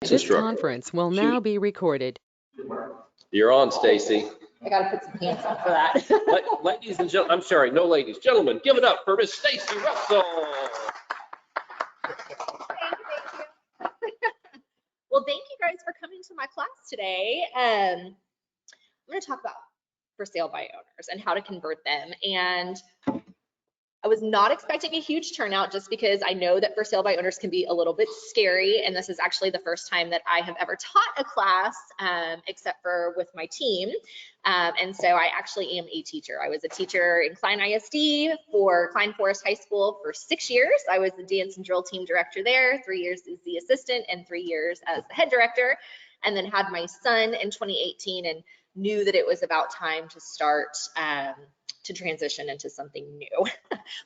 This conference will now be recorded. You're on, Staci. I gotta put some pants on for that. Ladies and gentlemen, I'm sorry, no ladies. Gentlemen, give it up for Miss Staci Russell. Thank you. Well, thank you guys for coming to my class today. I'm gonna talk about for sale by owners and how to convert them. And I was not expecting a huge turnout just because I know that for sale by owners can be a little bit scary. And this is actually the first time that I have ever taught a class, except for with my team. And so I actually am a teacher. I was a teacher in Klein ISD for Klein Forest High School for 6 years. I was the dance and drill team director there, 3 years as the assistant and 3 years as the head director. And then had my son in 2018 and knew that it was about time to start to transition into something new.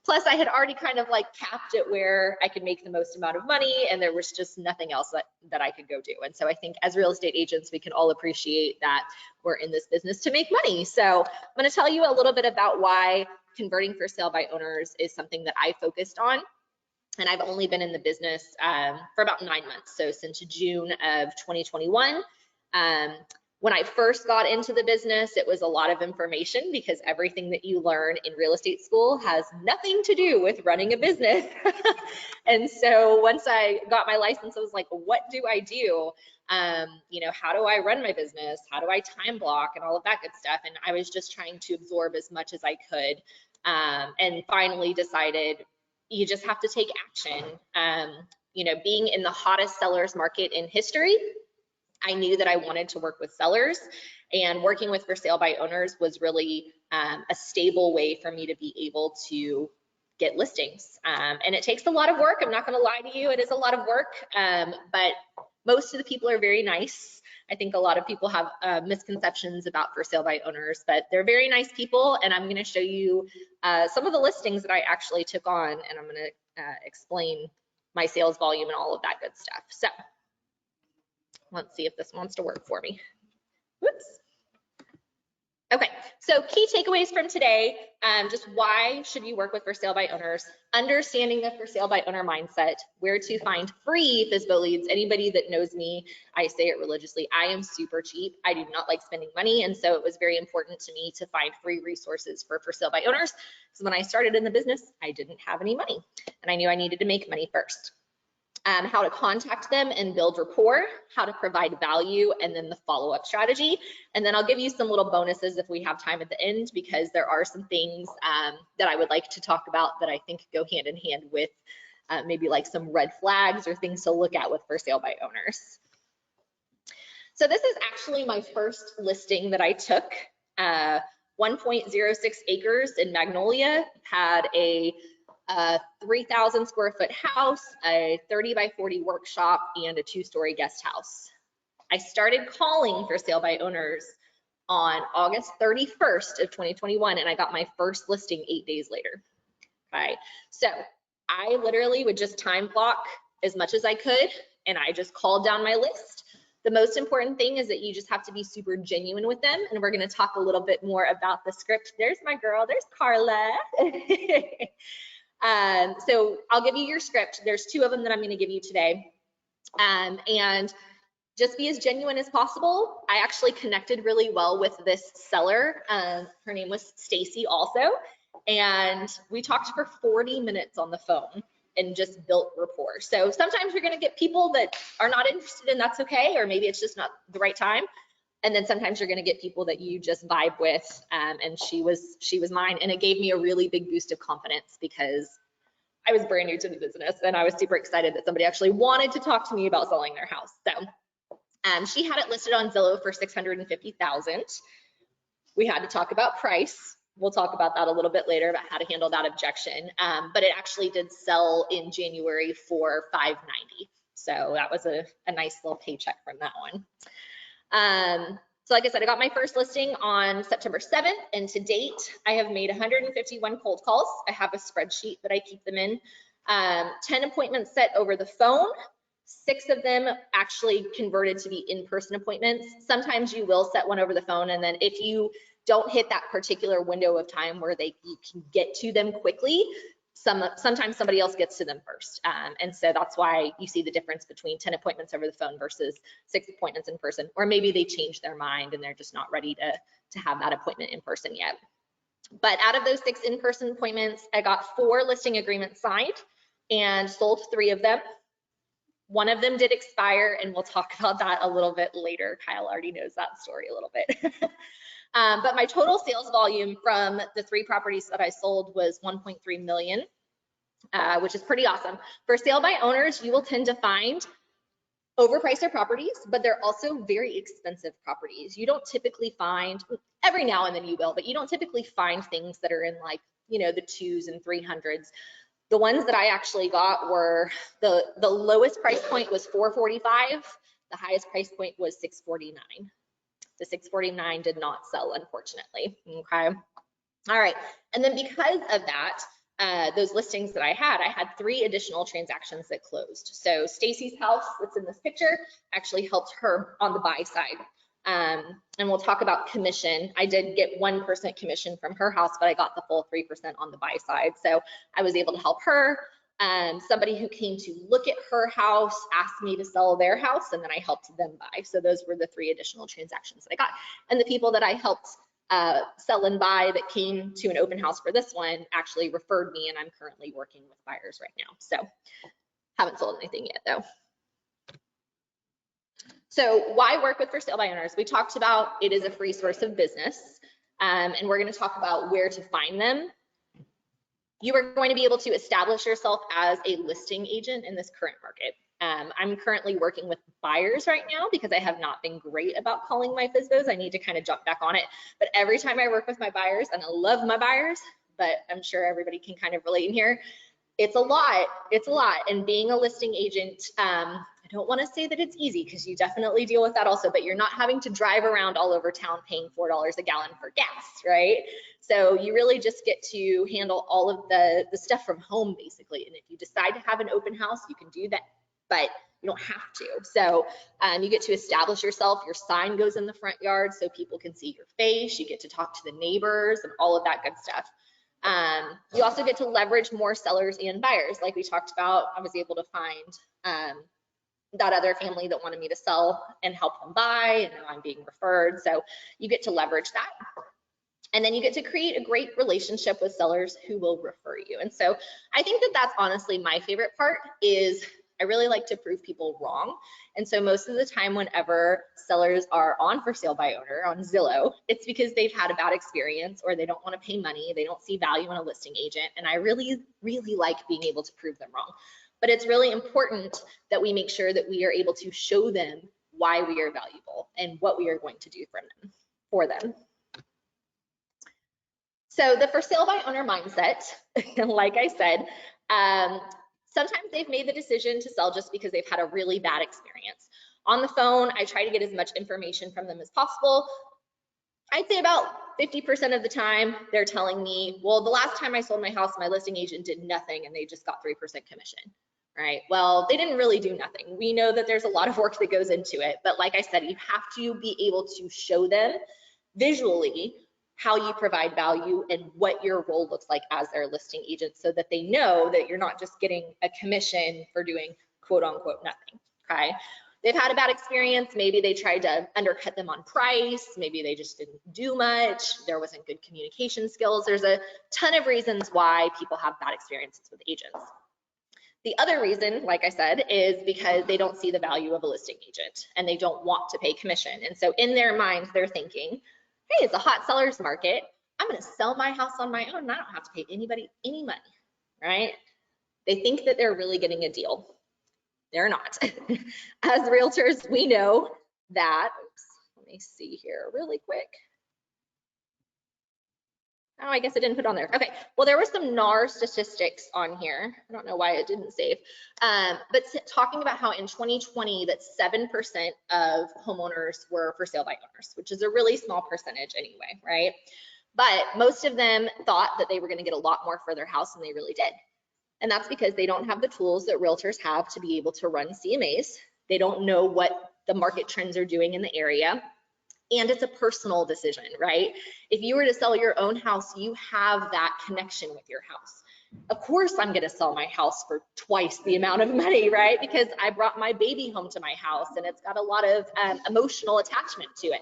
Plus, I had already kind of like capped it where I could make the most amount of money, and there was just nothing else that I could go do. And so I think as real estate agents, we can all appreciate that we're in this business to make money. So I'm going to tell you a little bit about why converting for sale by owners is something that I focused on. And I've only been in the business for about 9 months. So since June of 2021. When I first got into the business, it was a lot of information because everything that you learn in real estate school has nothing to do with running a business. And so once I got my license, I was like, what do I do? You know, how do I run my business? How do I time block and all of that good stuff? And I was just trying to absorb as much as I could, and finally decided you just have to take action. You know, being in the hottest sellers market in history, I knew that I wanted to work with sellers, and working with for sale by owners was really a stable way for me to be able to get listings. And it takes a lot of work. I'm not going to lie to you. It is a lot of work, but most of the people are very nice. I think a lot of people have misconceptions about for sale by owners, but they're very nice people. And I'm going to show you some of the listings that I actually took on, and I'm going to explain my sales volume and all of that good stuff. So let's see if this wants to work for me. Whoops. Okay, so key takeaways from today, just why should you work with for sale by owners, understanding the for sale by owner mindset, where to find free FSBO leads. Anybody that knows me, I say it religiously, I am super cheap. I do not like spending money, and so it was very important to me to find free resources for sale by owners. So when I started in the business, I didn't have any money, and I knew I needed to make money first. How to contact them and build rapport, how to provide value, and then the follow-up strategy. And then I'll give you some little bonuses if we have time at the end, because there are some things that I would like to talk about that I think go hand in hand with maybe like some red flags or things to look at with for sale by owners. So this is actually my first listing that I took. 1.06 acres in Magnolia, had a 3,000 square foot house, a 30 by 40 workshop, and a 2-story guest house. I started calling for sale by owners on August 31st of 2021, and I got my first listing 8 days later. Okay, so I literally would just time block as much as I could, and I just called down my list. The most important thing is that you just have to be super genuine with them, and we're going to talk a little bit more about the script. There's my girl, there's Carla. So I'll give you your script. There's 2 of them that I'm going to give you today. And just be as genuine as possible. I actually connected really well with this seller. Her name was Staci also. And we talked for 40 minutes on the phone and just built rapport. So sometimes you're going to get people that are not interested, and that's okay. Or maybe it's just not the right time. And then sometimes you're going to get people that you just vibe with, and she was mine. And it gave me a really big boost of confidence because I was brand new to the business, and I was super excited that somebody actually wanted to talk to me about selling their house. So she had it listed on Zillow for $650,000. We had to talk about price. We'll talk about that a little bit later about how to handle that objection. But it actually did sell in January for $590. So that was a nice little paycheck from that one. So like I said, I got my first listing on September 7th, and to date, I have made 151 cold calls. I have a spreadsheet that I keep them in. 10 appointments set over the phone. 6 of them actually converted to be in-person appointments. Sometimes you will set one over the phone, and then if you don't hit that particular window of time where you can get to them quickly, sometimes somebody else gets to them first. And so that's why you see the difference between 10 appointments over the phone versus 6 appointments in person, or maybe they change their mind and they're just not ready to have that appointment in person yet. But out of those 6 in-person appointments, I got 4 listing agreements signed and sold 3 of them. 1 of them did expire, and we'll talk about that a little bit later. Kyle already knows that story a little bit. But my total sales volume from the 3 properties that I sold was 1.3 million, which is pretty awesome. For sale by owners, you will tend to find overpriced properties, but they're also very expensive properties. You don't typically find, every now and then you will, but you don't typically find things that are in like, you know, the 2s and 300s. The ones that I actually got were, the lowest price point was $445. The highest price point was $649. The $649 did not sell, unfortunately. Okay. All right. And then because of that, those listings that I had 3 additional transactions that closed. So Staci's house that's in this picture actually helped her on the buy side. And we'll talk about commission. I did get 1% commission from her house, but I got the full 3% on the buy side. So I was able to help her. Somebody who came to look at her house asked me to sell their house, and then I helped them buy. So those were the 3 additional transactions that I got. And the people that I helped sell and buy that came to an open house for this one actually referred me, and I'm currently working with buyers right now. So haven't sold anything yet though. So why work with for sale by owners? We talked about it is a free source of business, and we're going to talk about where to find them. You are going to be able to establish yourself as a listing agent in this current market. I'm currently working with buyers right now because I have not been great about calling my FSBOs. I need to kind of jump back on it. But every time I work with my buyers, and I love my buyers, but I'm sure everybody can kind of relate in here, it's a lot. It's a lot. And being a listing agent, I don't want to say that it's easy because you definitely deal with that also, but you're not having to drive around all over town paying $4 a gallon for gas, right? So you really just get to handle all of the stuff from home basically. And if you decide to have an open house, you can do that, but you don't have to. So you get to establish yourself. Your sign goes in the front yard so people can see your face. You get to talk to the neighbors and all of that good stuff. You also get to leverage more sellers and buyers. Like we talked about, I was able to find that other family that wanted me to sell and help them buy, and now I'm being referred. So you get to leverage that. And then you get to create a great relationship with sellers who will refer you. And so I think that that's honestly my favorite part is I really like to prove people wrong. And so most of the time whenever sellers are on for sale by owner on Zillow, it's because they've had a bad experience or they don't want to pay money. They don't see value in a listing agent. And I really, really like being able to prove them wrong. But it's really important that we make sure that we are able to show them why we are valuable and what we are going to do for them. So the for sale by owner mindset, like I said, sometimes they've made the decision to sell just because they've had a really bad experience. On the phone, I try to get as much information from them as possible. I'd say about 50% of the time, they're telling me, well, the last time I sold my house, my listing agent did nothing and they just got 3% commission, right? Well, they didn't really do nothing. We know that there's a lot of work that goes into it, but like I said, you have to be able to show them visually how you provide value and what your role looks like as their listing agent so that they know that you're not just getting a commission for doing quote unquote nothing, okay? They've had a bad experience. Maybe they tried to undercut them on price. Maybe they just didn't do much. There wasn't good communication skills. There's a ton of reasons why people have bad experiences with agents. The other reason, like I said, is because they don't see the value of a listing agent and they don't want to pay commission. And so in their minds, they're thinking, hey, it's a hot seller's market. I'm going to sell my house on my own and I don't have to pay anybody any money, right? They think that they're really getting a deal. They're not. As realtors, we know that, oops, let me see here really quick. Oh, I guess it didn't put on there. Okay, well, there was some NAR statistics on here. I don't know why it didn't save. But talking about how in 2020 that 7% of homeowners were for sale by owners, which is a really small percentage anyway, right? But most of them thought that they were going to get a lot more for their house than they really did. And that's because they don't have the tools that realtors have to be able to run CMAs. They don't know what the market trends are doing in the area. And it's a personal decision, right? If you were to sell your own house, you have that connection with your house. Of course I'm gonna sell my house for twice the amount of money, right? Because I brought my baby home to my house and it's got a lot of emotional attachment to it.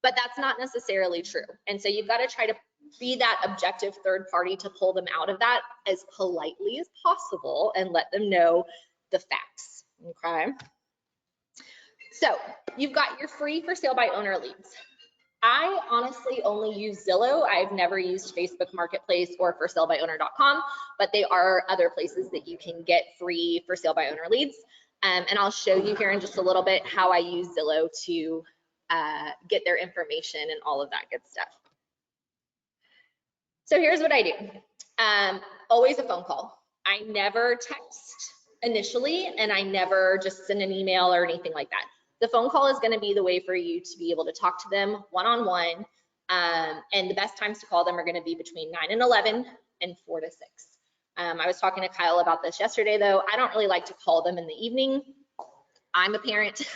But that's not necessarily true. And so you've got to try to be that objective third party to pull them out of that as politely as possible and let them know the facts, okay? So you've got your free for sale by owner leads. I honestly only use Zillow. I've never used Facebook Marketplace or for sale by owner.com, but they are other places that you can get free for sale by owner leads. And I'll show you here in just a little bit how I use Zillow to get their information and all of that good stuff. So here's what I do. Always a phone call. I never text initially, and I never just send an email or anything like that. The phone call is going to be the way for you to be able to talk to them one-on-one, and the best times to call them are going to be between 9 and 11 and 4 to 6. I was talking to Kyle about this yesterday, though. I don't really like to call them in the evening. I'm a parent.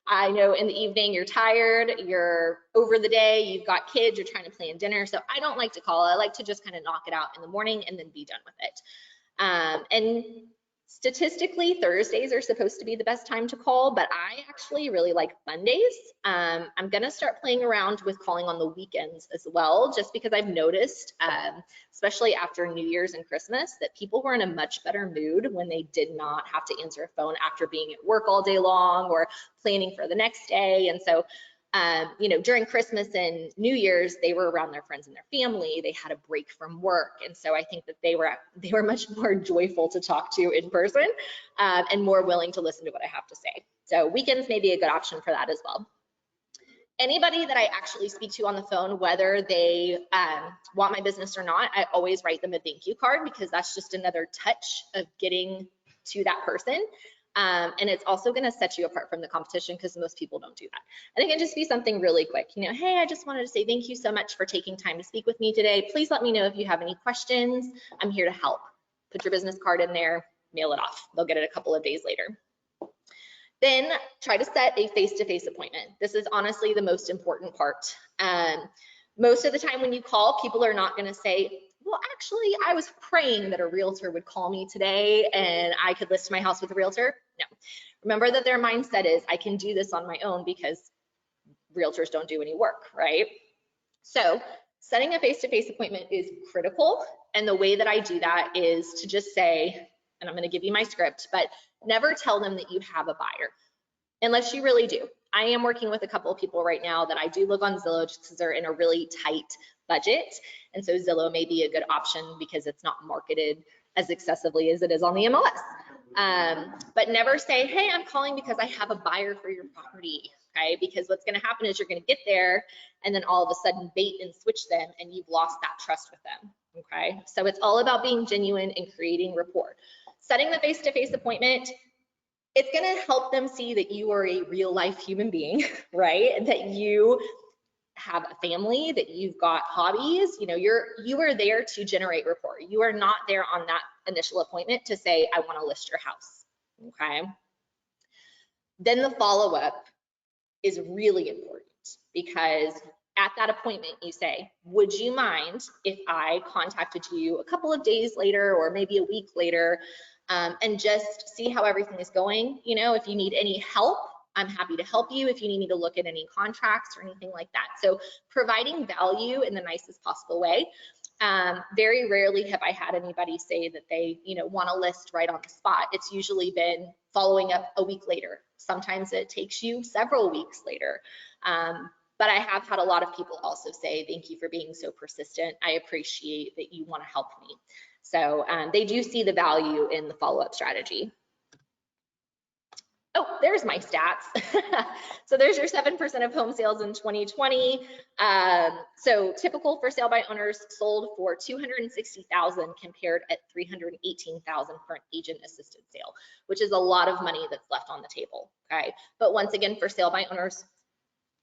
I know in the evening you're tired, you're over the day, you've got kids, you're trying to plan dinner. So I don't like to call. I like to just kind of knock it out in the morning and then be done with it. And statistically, Thursdays are supposed to be the best time to call, but I actually really like Mondays. I'm gonna start playing around with calling on the weekends as well, just because I've noticed, especially after New Year's and Christmas, that people were in a much better mood when they did not have to answer a phone after being at work all day long or planning for the next day. And so you know, during Christmas and New Year's, they were around their friends and their family. They had a break from work. And so I think that they were much more joyful to talk to in person and more willing to listen to what I have to say. So weekends may be a good option for that as well. Anybody that I actually speak to on the phone, whether they want my business or not, I always write them a thank you card, because that's just another touch of getting to that person. And it's also going to set you apart from the competition, because most people don't do that. And it can just be something really quick. You know, hey, I just wanted to say thank you so much for taking time to speak with me today. Please let me know if you have any questions. I'm here to help. Put your business card in there, mail it off. They'll get it a couple of days later. Then try to set a face-to-face appointment. This is honestly the most important part. Most of the time when you call, people are not going to say, well, actually, I was praying that a realtor would call me today and I could list my house with a realtor. No. Remember that their mindset is, I can do this on my own, because realtors don't do any work, right? So setting a face-to-face appointment is critical. And the way that I do that is to just say, and I'm going to give you my script, but never tell them that you have a buyer unless you really do. I am working with a couple of people right now that I do look on Zillow just because they're in a really tight budget. And so Zillow may be a good option because it's not marketed as excessively as it is on the MLS. But never say, hey, I'm calling because I have a buyer for your property, okay? Because what's going to happen is you're going to get there and then all of a sudden bait and switch them, and you've lost that trust with them, okay? So it's all about being genuine and creating rapport. Setting the face-to-face appointment, it's going to help them see that you are a real life human being, right? And that you have a family, that you've got hobbies. You know, you are there to generate rapport. You are not there on that initial appointment to say, I want to list your house, okay? Then the follow-up is really important, because at that appointment you say, would you mind if I contacted you a couple of days later or maybe a week later, and just see how everything is going? You know, if you need any help, I'm happy to help you. If you need me to look at any contracts or anything like that. So providing value in the nicest possible way. Very rarely have I had anybody say that they, you know, want to list right on the spot. It's usually been following up a week later. Sometimes it takes you several weeks later. But I have had a lot of people also say, thank you for being so persistent. I appreciate that you want to help me. So they do see the value in the follow-up strategy. Oh, there's my stats. So there's your 7% of home sales in 2020. So typical for sale by owners sold for $260,000 compared at $318,000 for an agent assisted sale, which is a lot of money that's left on the table, okay? But once again, for sale by owners,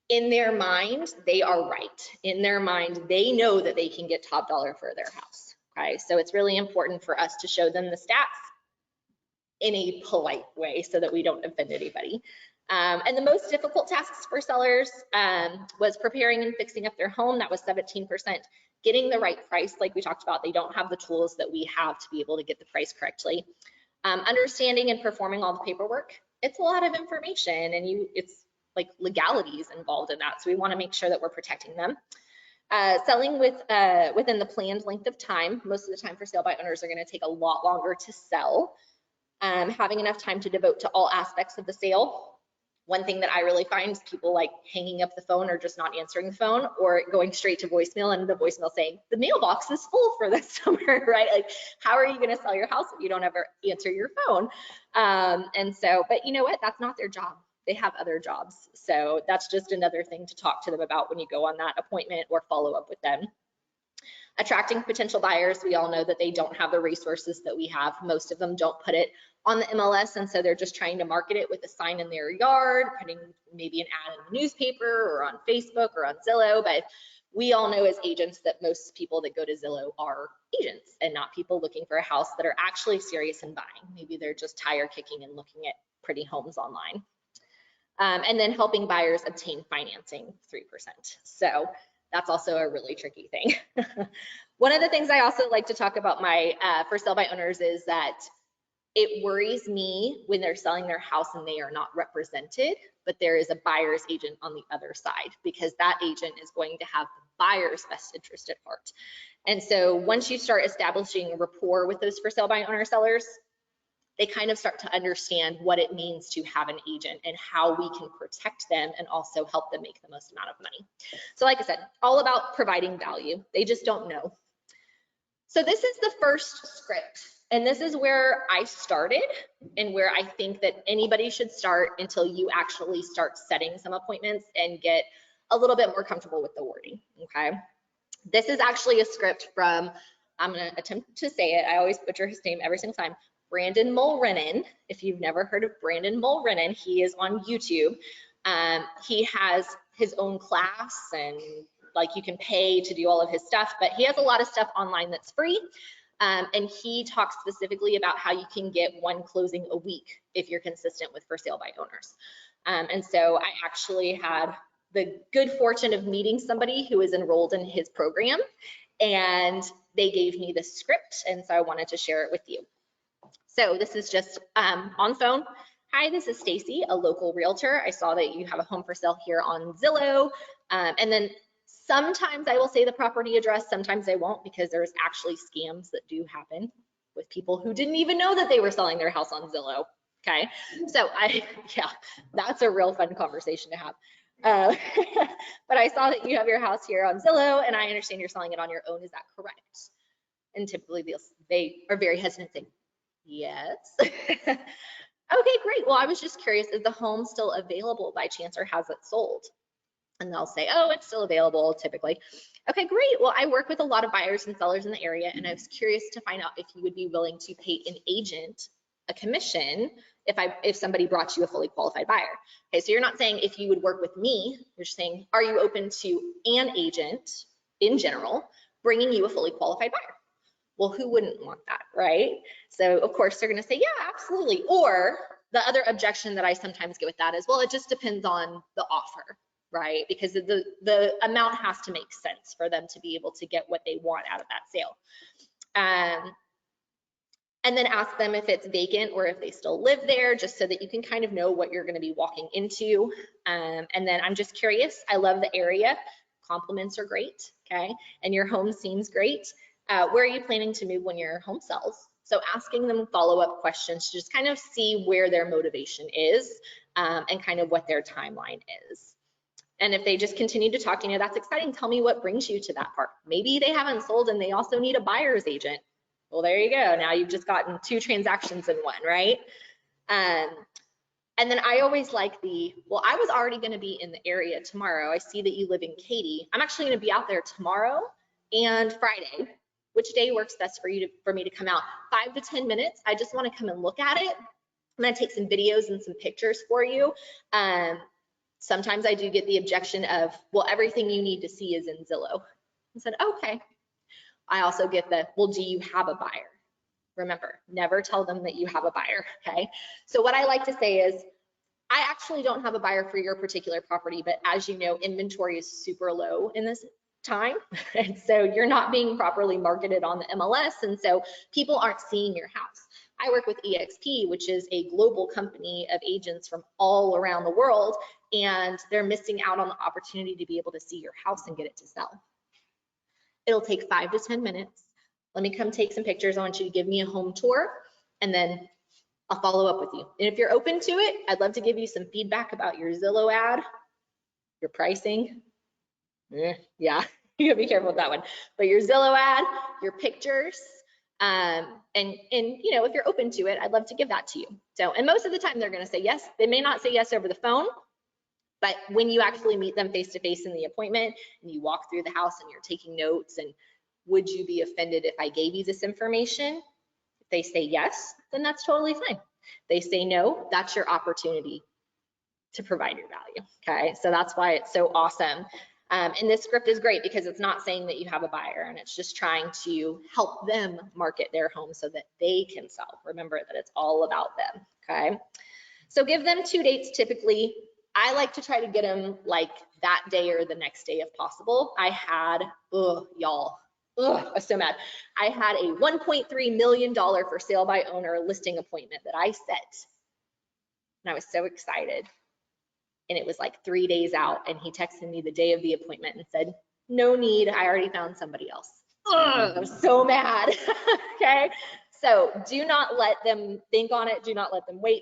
in their mind, they are right. In their mind, they know that they can get top dollar for their house, okay? So it's really important for us to show them the stats in a polite way so that we don't offend anybody. And the most difficult tasks for sellers was preparing and fixing up their home. That was 17%. getting the right price, like we talked about. They don't have the tools that we have to be able to get the price correctly. Understanding and performing all the paperwork. It's a lot of information, and it's like legalities involved in that. So we want to make sure that we're protecting them. Selling within the planned length of time. Most of the time for sale by owners are going to take a lot longer to sell. Having enough time to devote to all aspects of the sale. One thing that I really find is people like hanging up the phone or just not answering the phone, or going straight to voicemail, and the voicemail saying the mailbox is full for this summer, right? Like, how are you going to sell your house if you don't ever answer your phone? And so, but you know what? That's not their job. They have other jobs. So that's just another thing to talk to them about when you go on that appointment or follow up with them. Attracting potential buyers. We all know that they don't have the resources that we have. Most of them don't put it on the MLS, and so they're just trying to market it with a sign in their yard, putting maybe an ad in the newspaper or on Facebook or on Zillow. But we all know as agents that most people that go to Zillow are agents and not people looking for a house that are actually serious in buying. Maybe they're just tire kicking and looking at pretty homes online. And then helping buyers obtain financing 3%. So that's also a really tricky thing. One of the things I also like to talk about my for sale by owners is that it worries me when they're selling their house and they are not represented, but there is a buyer's agent on the other side, because that agent is going to have the buyer's best interest at heart. And so once you start establishing a rapport with those for sale by owner sellers, they kind of start to understand what it means to have an agent and how we can protect them and also help them make the most amount of money. So like I said, all about providing value. They just don't know. So this is the first script, and this is where I started and where I think that anybody should start until you actually start setting some appointments and get a little bit more comfortable with the wording, okay? This is actually a script from, I'm gonna attempt to say it, I always butcher his name every single time, Brandon Mulrenin. If you've never heard of Brandon Mulrenin, he is on YouTube. He has his own class, and like you can pay to do all of his stuff, but he has a lot of stuff online that's free. And he talks specifically about how you can get one closing a week if you're consistent with for sale by owners. And so I actually had the good fortune of meeting somebody who is enrolled in his program, and they gave me the script, and so I wanted to share it with you. So this is just on phone. Hi, this is Stacy, a local realtor. I saw that you have a home for sale here on Zillow. And then sometimes I will say the property address, sometimes I won't, because there's actually scams that do happen with people who didn't even know that they were selling their house on Zillow. Okay, so yeah, that's a real fun conversation to have. But I saw that you have your house here on Zillow, and I understand you're selling it on your own. Is that correct? And typically they are very hesitant saying, yes. Okay, great. Well, I was just curious, is the home still available by chance, or has it sold? And they'll say, oh, it's still available typically. Okay, great. Well, I work with a lot of buyers and sellers in the area, and I was curious to find out if you would be willing to pay an agent a commission if somebody brought you a fully qualified buyer. Okay, so you're not saying if you would work with me, you're just saying, are you open to an agent in general bringing you a fully qualified buyer? Well, who wouldn't want that, right? So of course they're gonna say, yeah, absolutely. Or the other objection that I sometimes get with that is, well, it just depends on the offer, right? Because the amount has to make sense for them to be able to get what they want out of that sale. And then ask them if it's vacant or if they still live there, just so that you can kind of know what you're gonna be walking into. And then I'm just curious, I love the area. Compliments are great, okay? And your home seems great. Where are you planning to move when your home sells? So asking them follow-up questions to just kind of see where their motivation is and kind of what their timeline is. And if they just continue to talk, that's exciting. Tell me what brings you to that part. Maybe they haven't sold and they also need a buyer's agent. Well, there you go. Now you've just gotten 2 transactions in one, right? And then I always like well, I was already going to be in the area tomorrow. I see that you live in Katy. I'm actually going to be out there tomorrow and Friday. Which day works best for me to come out? 5 to 10 minutes. I just want to come and look at it. I'm going to take some videos and some pictures for you. Sometimes I do get the objection of, well, everything you need to see is in Zillow. I said, okay. I also get the, well, do you have a buyer? Remember, never tell them that you have a buyer, okay? So what I like to say is, I actually don't have a buyer for your particular property, but as you know, inventory is super low in this time. And so you're not being properly marketed on the MLS. And so people aren't seeing your house. I work with EXP, which is a global company of agents from all around the world, and they're missing out on the opportunity to be able to see your house and get it to sell. It'll take 5 to 10 minutes. Let me come take some pictures. I want you to give me a home tour, and then I'll follow up with you. And if you're open to it, I'd love to give you some feedback about your Zillow ad, your pricing. Yeah, you gotta be careful with that one. But your Zillow ad, your pictures, and you know, if you're open to it, I'd love to give that to you. So, and most of the time they're gonna say yes. They may not say yes over the phone, but when you actually meet them face to face in the appointment and you walk through the house and you're taking notes and would you be offended if I gave you this information? If they say yes, then that's totally fine. They say no, that's your opportunity to provide your value. Okay, so that's why it's so awesome. And this script is great because it's not saying that you have a buyer, and it's just trying to help them market their home so that they can sell. Remember that it's all about them. Okay, so give them 2 dates typically. I like to try to get them like that day or the next day if possible. I had, y'all, I was so mad. I had a $1.3 million for sale by owner listing appointment that I set, and I was so excited. And it was like 3 days out, and he texted me the day of the appointment and said, no need, I already found somebody else. I was so mad. Okay, so do not let them think on it. Do not let them wait.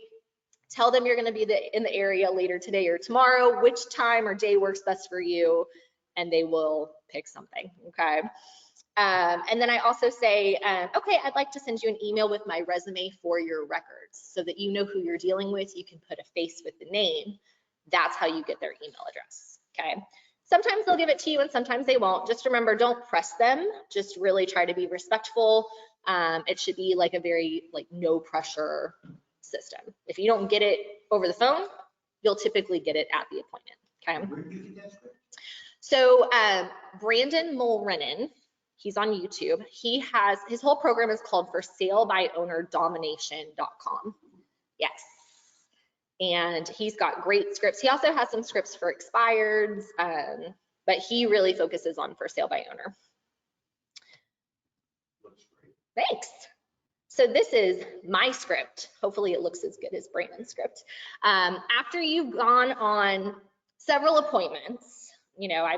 Tell them you're going to be in the area later today or tomorrow, which time or day works best for you, and they will pick something. Okay, and then I also say, okay, I'd like to send you an email with my resume for your records so that you know who you're dealing with. You can put a face with the name. That's how you get their email address. Okay, sometimes they'll give it to you and sometimes they won't. Just remember, don't press them. Just really try to be respectful. It should be like a very no pressure system. If you don't get it over the phone, you'll typically get it at the appointment. Okay, so Brandon Mulrennan, he's on YouTube. He has, his whole program is called For Sale by Owner Domination.com. Yes. And he's got great scripts. He also has some scripts for expireds, but he really focuses on for sale by owner. Thanks. So this is my script. Hopefully it looks as good as Brandon's script. After you've gone on several appointments, you know, I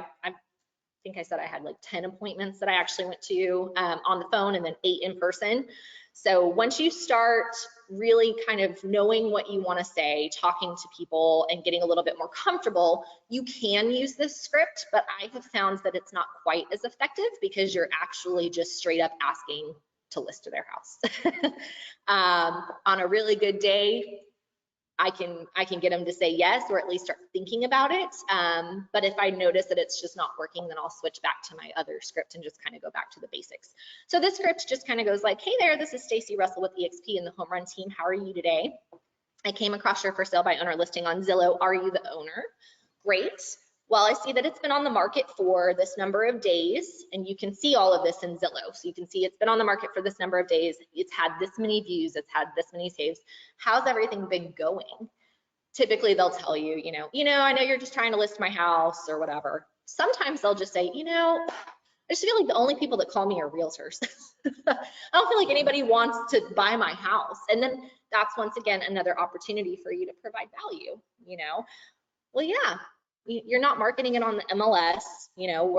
think I said I had like 10 appointments that I actually went to on the phone and then 8 in person. So once you start really kind of knowing what you want to say, talking to people and getting a little bit more comfortable, you can use this script, but I have found that it's not quite as effective because you're actually just straight up asking to list their house. On a really good day, I can get them to say yes, or at least start thinking about it. But if I notice that it's just not working, then I'll switch back to my other script and just kind of go back to the basics. So this script just kind of goes like, hey there, this is Staci Russell with EXP and the Home Run team. How are you today? I came across your for sale by owner listing on Zillow. Are you the owner? Great. Well, I see that it's been on the market for this number of days, and you can see all of this in Zillow. So you can see it's been on the market for this number of days. It's had this many views. It's had this many saves. How's everything been going? Typically, they'll tell you, you know, I know you're just trying to list my house or whatever. Sometimes they'll just say, you know, I just feel like the only people that call me are realtors. I don't feel like anybody wants to buy my house. And then that's once again another opportunity for you to provide value, you know. Well, yeah. You're not marketing it on the MLS, you know,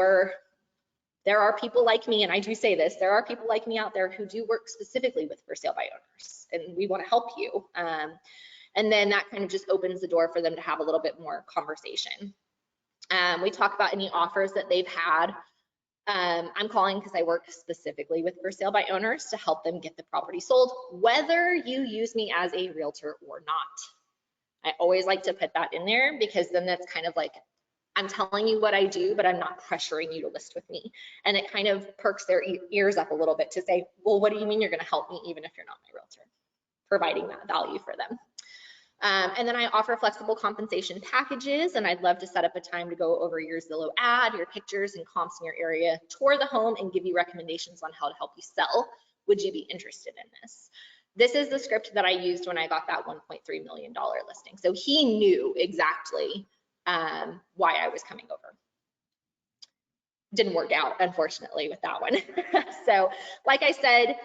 there are people like me, and I do say this, there are people like me out there who do work specifically with for sale by owners, and we want to help you. And then that kind of just opens the door for them to have a little bit more conversation. We talk about any offers that they've had. I'm calling because I work specifically with for sale by owners to help them get the property sold, whether you use me as a realtor or not. I always like to put that in there because then that's kind of like, I'm telling you what I do, but I'm not pressuring you to list with me. And it kind of perks their ears up a little bit to say, well, what do you mean you're going to help me even if you're not my realtor? Providing that value for them. And then I offer flexible compensation packages, and I'd love to set up a time to go over your Zillow ad, your pictures and comps in your area, tour the home, and give you recommendations on how to help you sell. Would you be interested in this? This is the script that I used when I got that $1.3 million listing. So he knew exactly why I was coming over. didn't work out, unfortunately, with that one. So like I said,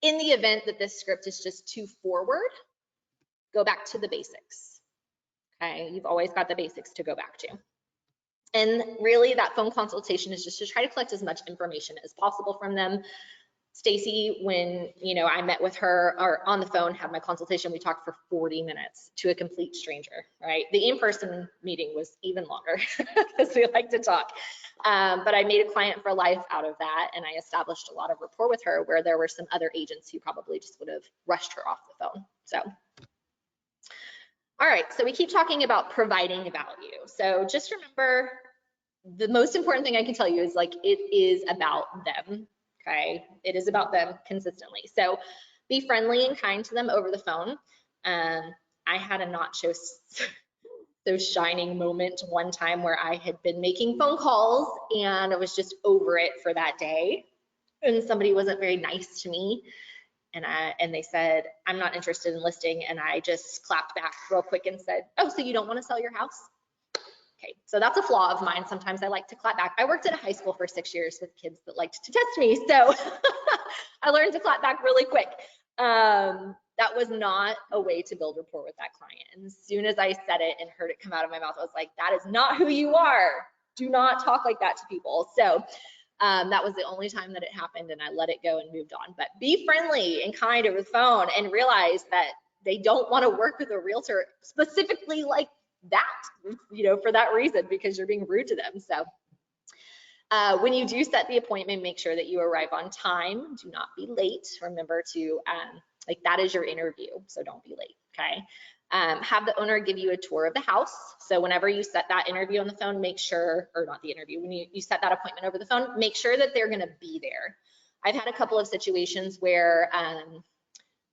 in the event that this script is just too forward, go back to the basics. Okay, you've always got the basics to go back to. And really that phone consultation is just to try to collect as much information as possible from them. Staci, when I met with her or on the phone, had my consultation, we talked for 40 minutes to a complete stranger, right? The in-person meeting was even longer because we like to talk. But I made a client for life out of that, and I established a lot of rapport with her where there were some other agents who probably just would have rushed her off the phone. So, all right, so we keep talking about providing value. So just remember, the most important thing I can tell you is like, it is about them. Okay, it is about them consistently. So be friendly and kind to them over the phone. I had a not so shining moment one time where I had been making phone calls and I was just over it for that day. And somebody wasn't very nice to me. And they said, I'm not interested in listing. And I just clapped back real quick and said, oh, so you don't want to sell your house? Okay, so that's a flaw of mine. Sometimes I like to clap back. I worked at a high school for 6 years with kids that liked to test me. So I learned to clap back really quick. That was not a way to build rapport with that client. And as soon as I said it and heard it come out of my mouth, I was like, that is not who you are. Do not talk like that to people. So that was the only time that it happened, and I let it go and moved on. But be friendly and kind over the phone and realize that they don't want to work with a realtor specifically like that, for that reason, because you're being rude to them. So when you do set the appointment, make sure that you arrive on time. Do not be late. Remember to, that is your interview, so don't be late, okay? Have the owner give you a tour of the house. So whenever you set that interview on the phone, make sure, or not the interview, when you set that appointment over the phone, make sure that they're gonna be there. I've had a couple of situations where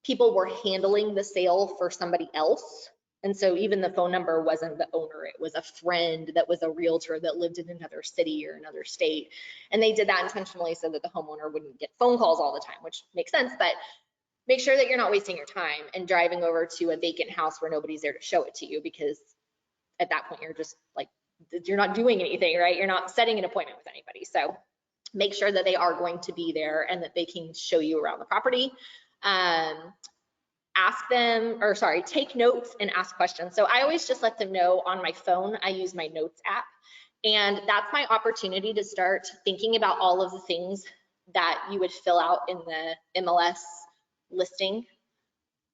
people were handling the sale for somebody else. And so even the phone number wasn't the owner, it was a friend that was a realtor that lived in another city or another state. And they did that intentionally so that the homeowner wouldn't get phone calls all the time, which makes sense, but make sure that you're not wasting your time and driving over to a vacant house where nobody's there to show it to you, because at that point you're just like, you're not doing anything, right? You're not setting an appointment with anybody. So make sure that they are going to be there and that they can show you around the property. Take notes and ask questions. So I always just let them know on my phone. I use my notes app, and that's my opportunity to start thinking about all of the things that you would fill out in the MLS listing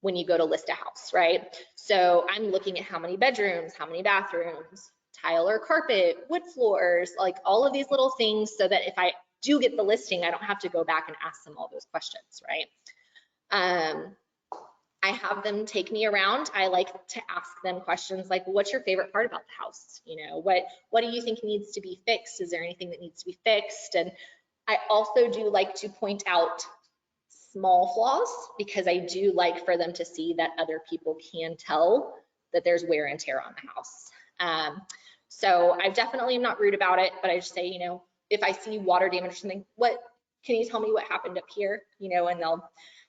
when you go to list a house, right? So I'm looking at how many bedrooms, how many bathrooms, tile or carpet, wood floors, like all of these little things, so that if I do get the listing, I don't have to go back and ask them all those questions, right? I have them take me around. I like to ask them questions like, what's your favorite part about the house? What do you think needs to be fixed? Is there anything that needs to be fixed? And I also do like to point out small flaws, because I do like for them to see that other people can tell that there's wear and tear on the house. So I definitely am not rude about it, but I just say, if I see water damage or something, can you tell me what happened up here? And they'll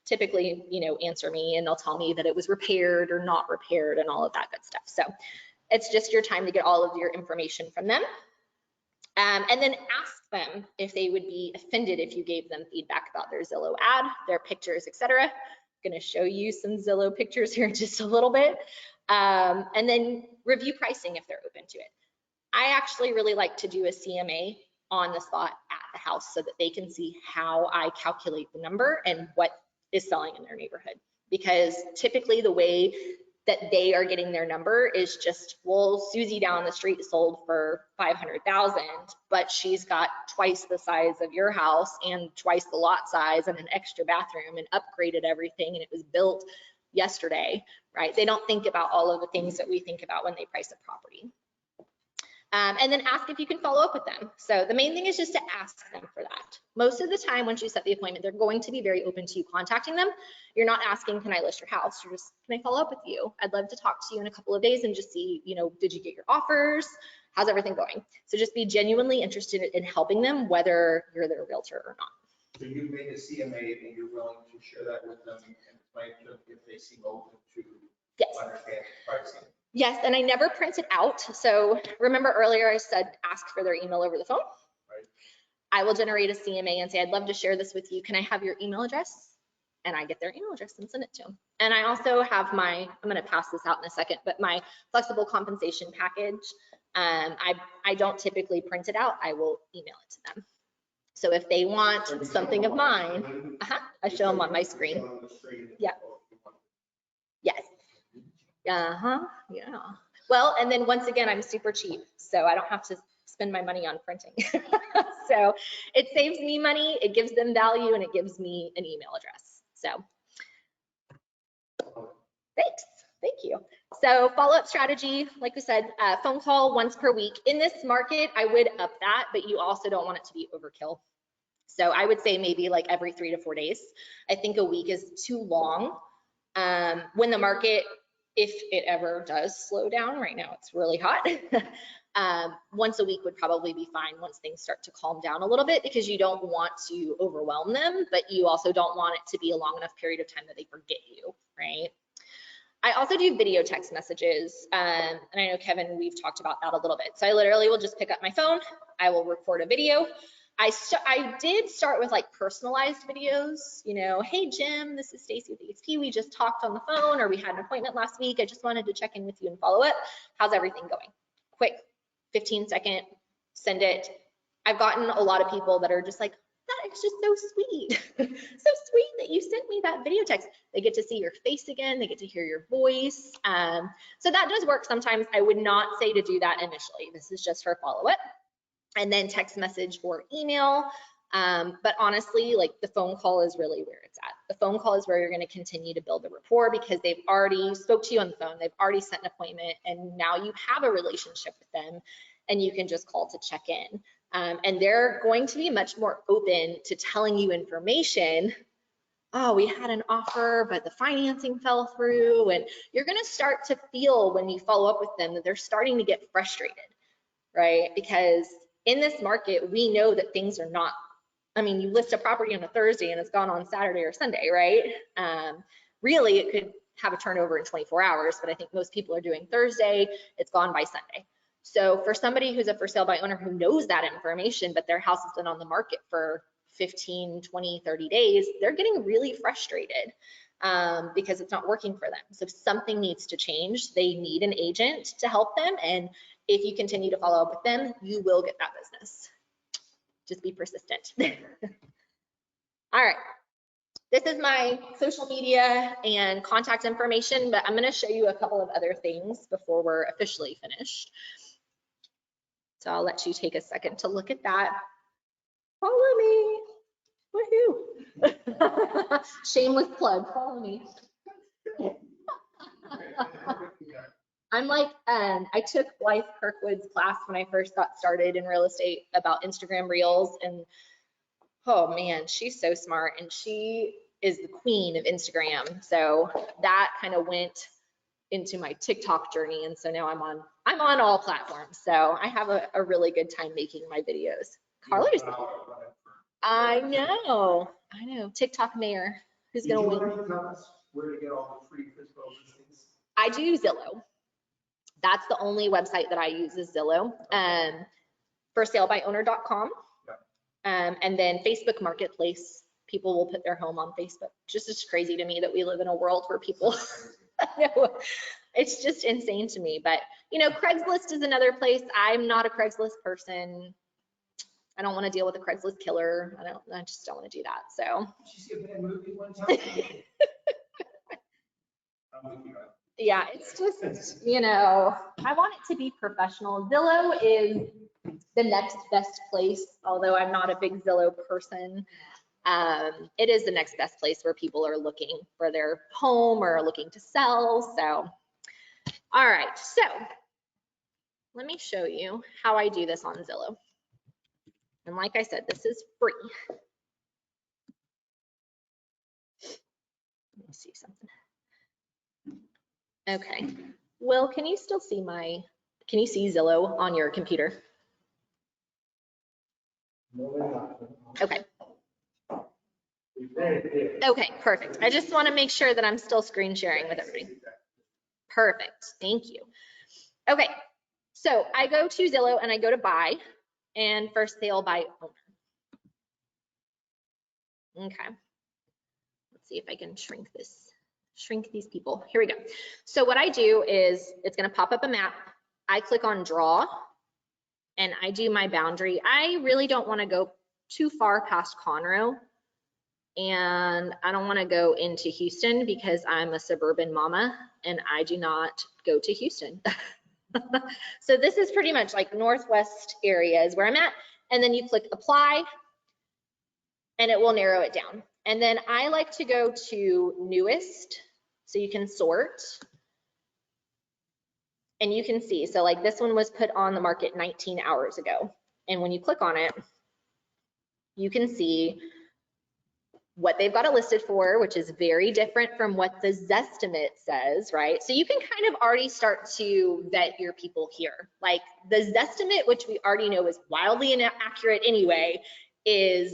typically, answer me, and they'll tell me that it was repaired or not repaired and all of that good stuff. So it's just your time to get all of your information from them. And then ask them if they would be offended if you gave them feedback about their Zillow ad, their pictures, etc. I'm going to show you some Zillow pictures here in just a little bit. And then review pricing if they're open to it. I actually really like to do a CMA on the spot at the house so that they can see how I calculate the number and what is selling in their neighborhood. Because typically the way that they are getting their number is just, well, Susie down the street sold for 500,000, but she's got twice the size of your house and twice the lot size and an extra bathroom and upgraded everything, and it was built yesterday, right? They don't think about all of the things that we think about when they price a property. And then ask if you can follow up with them. So the main thing is just to ask them for that. Most of the time, once you set the appointment, they're going to be very open to you contacting them. You're not asking, can I list your house? You're just, can I follow up with you? I'd love to talk to you in a couple of days and just see, did you get your offers? How's everything going? So just be genuinely interested in helping them, whether you're their realtor or not. So you made a CMA and you're willing to share that with them and explain to them if they seem open to understand pricing. Yes, and I never print it out. So remember earlier I said ask for their email over the phone? Right. I will generate a CMA and say, I'd love to share this with you. Can I have your email address? And I get their email address and send it to them. And I also have my, I'm going to pass this out in a second, but my flexible compensation package, I don't typically print it out. I will email it to them. So if they want something of mine, I show them on my screen. Yeah. Yes. Yeah. Well, and then once again, I'm super cheap, so I don't have to spend my money on printing. So it saves me money, it gives them value, and it gives me an email address. So thanks. Thank you. So follow-up strategy, like we said, phone call once per week. In this market, I would up that, but you also don't want it to be overkill. So I would say maybe like every 3 to 4 days. I think a week is too long. When the market, if it ever does slow down, right now it's really hot, once a week would probably be fine once things start to calm down a little bit, because you don't want to overwhelm them, but you also don't want it to be a long enough period of time that they forget you, right? I also do video text messages, and I know, Kevin, we've talked about that a little bit. So I literally will just pick up my phone, I will record a video. I did start with like personalized videos, you know, hey Jim, this is Stacy with EXP. We just talked on the phone, or we had an appointment last week. I just wanted to check in with you and follow up. How's everything going? Quick, 15-second, send it. I've gotten a lot of people that are just like, that is just so sweet. So sweet that you sent me that video text. They get to see your face again. They get to hear your voice. So that does work sometimes. I would not say to do that initially. This is just for follow-up. And then text message or email. But honestly, like the phone call is really where it's at. The phone call is where you're going to continue to build a rapport, because they've already spoke to you on the phone. They've already set an appointment, and now you have a relationship with them, and you can just call to check in. And they're going to be much more open to telling you information. Oh, we had an offer, but the financing fell through. And you're going to start to feel when you follow up with them that they're starting to get frustrated, right? Because in this market, we know that things are not, I mean, you list a property on a Thursday and it's gone on Saturday or Sunday, right? Really, it could have a turnover in 24 hours, but I think most people are doing Thursday, it's gone by Sunday. So for somebody who's a for sale by owner who knows that information, but their house has been on the market for 15, 20, 30 days, they're getting really frustrated because it's not working for them. So something needs to change. They need an agent to help them. And if you continue to follow up with them, you will get that business. Just be persistent. All right. This is my social media and contact information, but I'm going to show you a couple of other things before we're officially finished. So I'll let you take a second to look at that. Follow me. Woohoo. Shameless plug. Follow me. I'm like, I took Blythe Kirkwood's class when I first got started in real estate about Instagram Reels, and oh man, she's so smart, and she is the queen of Instagram. So that kind of went into my TikTok journey, and so now I'm on all platforms. So I have a really good time making my videos. Carlos, I know, TikTok mayor, who's gonna win? Where to get all the free FSBO listings? I do Zillow. That's the only website that I use is Zillow. ForSaleByOwner.com. And then Facebook Marketplace. People will put their home on Facebook. Just crazy to me that we live in a world where people, it's just insane to me. But you know, Craigslist is another place. I'm not a Craigslist person. I don't want to deal with a Craigslist killer. I just don't want to do that. So. Did you see a bad movie one time? I'm with you. Yeah, it's just, you know, I want it to be professional. Zillow is the next best place, although I'm not a big Zillow person. It is the next best place where people are looking for their home or looking to sell. So, all right, so let me show you how I do this on Zillow. And like I said, this is free. Let me see something. Okay, Will, can you still see can you see Zillow on your computer? Okay. Okay, perfect. I just want to make sure that I'm still screen sharing with everybody. Perfect, thank you. Okay, so I go to Zillow and I go to buy and for sale by owner. Okay. Let's see if I can shrink these people. Here we go. So what I do is it's going to pop up a map. I click on draw and I do my boundary. I really don't want to go too far past Conroe, and I don't want to go into Houston because I'm a suburban mama and I do not go to Houston. So this is pretty much like northwest area is where I'm at. And then you click apply and it will narrow it down. And then I like to go to newest so you can sort. And you can see, so like this one was put on the market 19 hours ago. And when you click on it, you can see what they've got it listed for, which is very different from what the Zestimate says, right? So you can kind of already start to vet your people here. Like the Zestimate, which we already know is wildly inaccurate anyway, is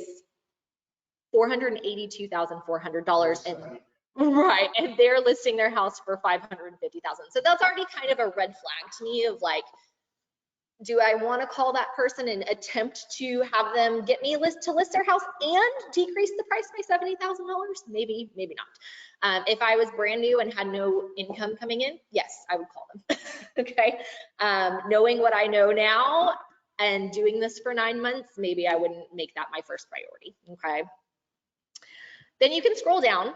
$482,400 and right, and they're listing their house for $550,000. So that's already kind of a red flag to me of like, do I want to call that person and attempt to have them get me to list their house and decrease the price by $70,000? Maybe, maybe not. If I was brand new and had no income coming in, yes, I would call them. Okay. Knowing what I know now and doing this for 9 months, maybe I wouldn't make that my first priority. Okay. Then you can scroll down.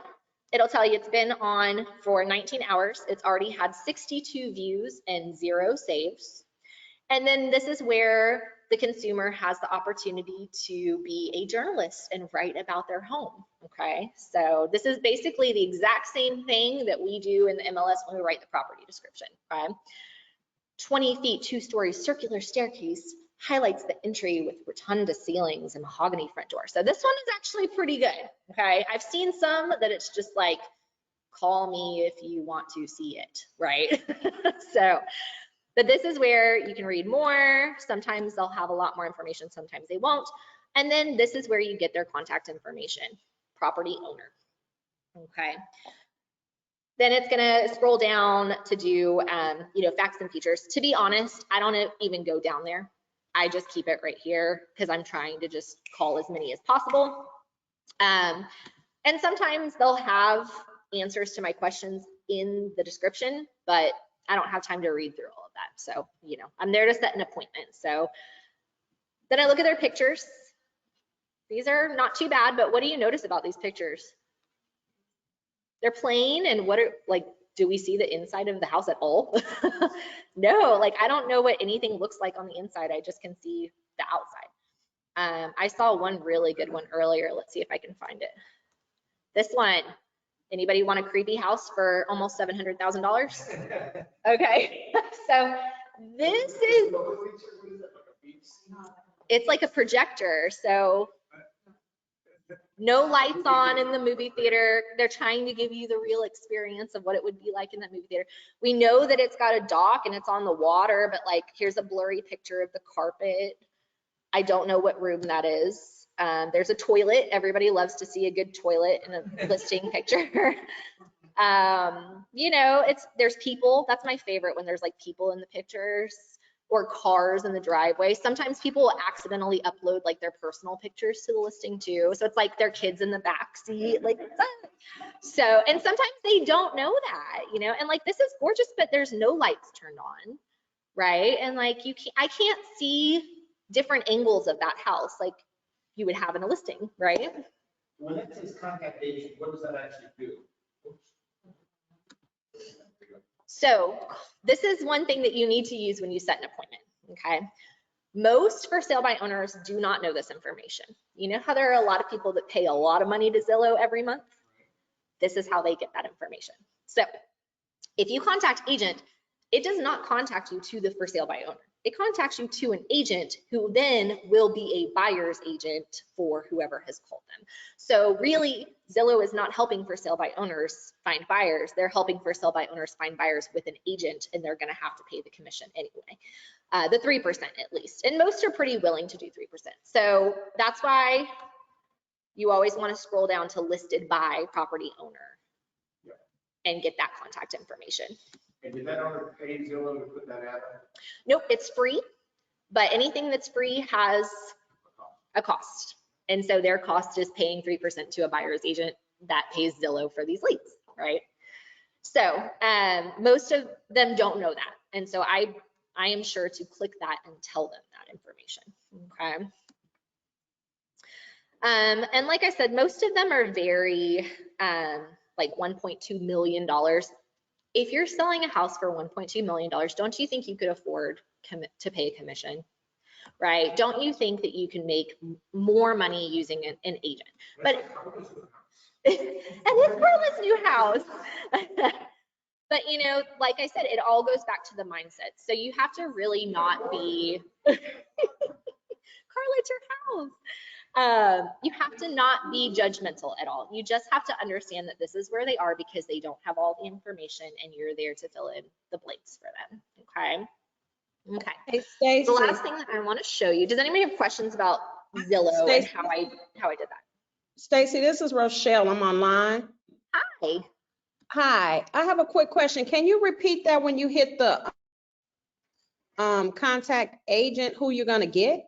It'll tell you it's been on for 19 hours. It's already had 62 views and 0 saves. And then this is where the consumer has the opportunity to be a journalist and write about their home, okay? So this is basically the exact same thing that we do in the MLS when we write the property description, okay? 20 feet, 2-story circular staircase highlights the entry with rotunda ceilings and mahogany front door. So this one is actually pretty good, okay? I've seen some that it's just like, call me if you want to see it, right? So, but this is where you can read more. Sometimes they'll have a lot more information, sometimes they won't. And then this is where you get their contact information, property owner, okay? Then it's gonna scroll down to do, you know, facts and features. To be honest, I don't even go down there. I just keep it right here because I'm trying to just call as many as possible. And sometimes they'll have answers to my questions in the description, but I don't have time to read through all of that. So, you know, I'm there to set an appointment. So then I look at their pictures. These are not too bad, but what do you notice about these pictures? They're plain, and what are, like, do we see the inside of the house at all? No, like I don't know what anything looks like on the inside. I just can see the outside. I saw one really good one earlier. Let's see if I can find it. This one. Anybody want a creepy house for almost $700,000? Okay, so this is, it's like a projector. So no lights on in the movie theater. They're trying to give you the real experience of what it would be like in that movie theater. We know that it's got a dock and it's on the water, but like here's a blurry picture of the carpet. I don't know what room that is. There's a toilet. Everybody loves to see a good toilet in a listing picture. You know, there's people. That's my favorite, when there's like people in the pictures or cars in the driveway. Sometimes people will accidentally upload like their personal pictures to the listing too. So it's like their kids in the back seat, like so, and sometimes they don't know that, you know, and like this is gorgeous, but there's no lights turned on, right? And like I can't see different angles of that house like you would have in a listing, right? When it says contact agent, what does that actually do? So this is one thing that you need to use when you set an appointment, okay? Most for sale by owners do not know this information. You know how there are a lot of people that pay a lot of money to Zillow every month? This is how they get that information. So if you contact agent, it does not contact you to the for sale by owner. It contacts you to an agent who then will be a buyer's agent for whoever has called them. So really, Zillow is not helping for sale by owners find buyers. They're helping for sale by owners find buyers with an agent, and they're gonna have to pay the commission anyway, the 3% at least. And most are pretty willing to do 3%. So that's why you always wanna scroll down to listed by property owner and get that contact information. And did that owner pay Zillow to put that ad on? Nope, it's free, but anything that's free has a cost. And so their cost is paying 3% to a buyer's agent that pays Zillow for these leads, right? So most of them don't know that. And so I am sure to click that and tell them that information, okay? And like I said, most of them are very, like $1.2 million. If you're selling a house for $1.2 million, don't you think you could afford to pay a commission, right? Don't you think that you can make more money using an agent? But and it's Carla's new house. But you know, like I said, it all goes back to the mindset. So you have to really not be, Carla, it's your house. You have to not be judgmental at all. You just have to understand that this is where they are because they don't have all the information and you're there to fill in the blanks for them, okay? Okay. Hey, Staci. The last thing that I want to show you, does anybody have questions about Zillow and how I did that? Staci, this is Rochelle. I'm online. Hi. Hi, I have a quick question. Can you repeat that when you hit the contact agent, who you're gonna get?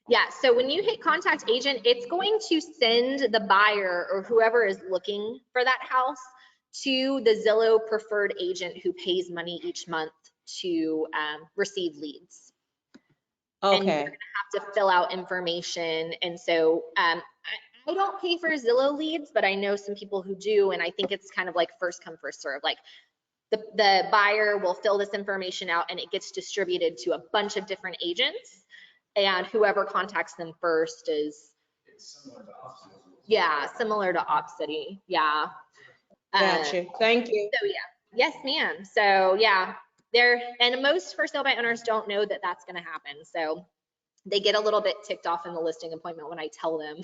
Yeah, so when you hit contact agent, it's going to send the buyer or whoever is looking for that house to the Zillow preferred agent who pays money each month to receive leads. And you're Okay, gonna have to fill out information. And so I don't pay for Zillow leads, but I know some people who do, and I think it's kind of like first come, first serve. Like the buyer will fill this information out and it gets distributed to a bunch of different agents, and whoever contacts them first is, yeah, similar to Opcity, yeah. gotcha. Thank you. So yeah, yes ma'am. So yeah, and most for sale by owners don't know that that's gonna happen. So they get a little bit ticked off in the listing appointment when I tell them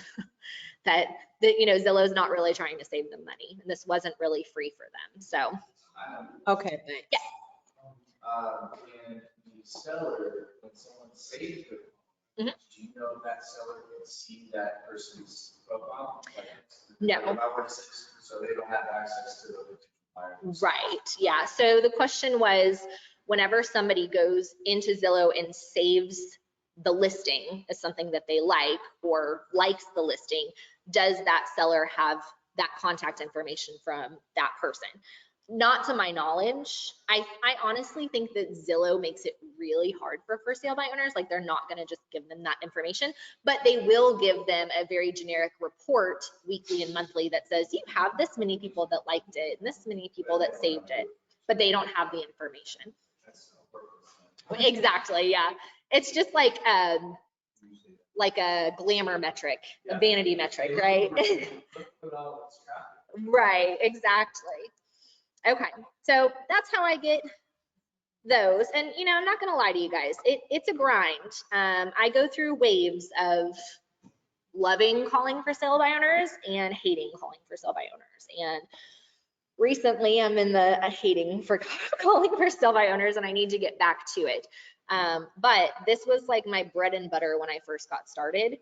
that you know, Zillow's not really trying to save them money, and this wasn't really free for them. So Okay, thanks. yeah. And the seller, when someone saves it, Mhm. do you know if that seller can see that person's profile? No. Like if I were to say, so they don't have access to the buyers. Right, yeah. So the question was, whenever somebody goes into Zillow and saves the listing as something that they like or likes the listing, does that seller have that contact information from that person? Not to my knowledge. I honestly think that Zillow makes it really hard for sale by owners. Like they're not going to just give them that information, but they will give them a very generic report weekly and monthly that says you have this many people that liked it and this many people that saved it, but they don't have the information. Exactly, yeah. It's just like a glamour metric, a vanity metric, right? Right, exactly. Okay, so that's how I get those. And you know, I'm not gonna lie to you guys, it's a grind. I go through waves of loving calling for sale by owners and hating calling for sale by owners. And recently I'm in the hating for calling for sale by owners, and I need to get back to it. But this was like my bread and butter when I first got started.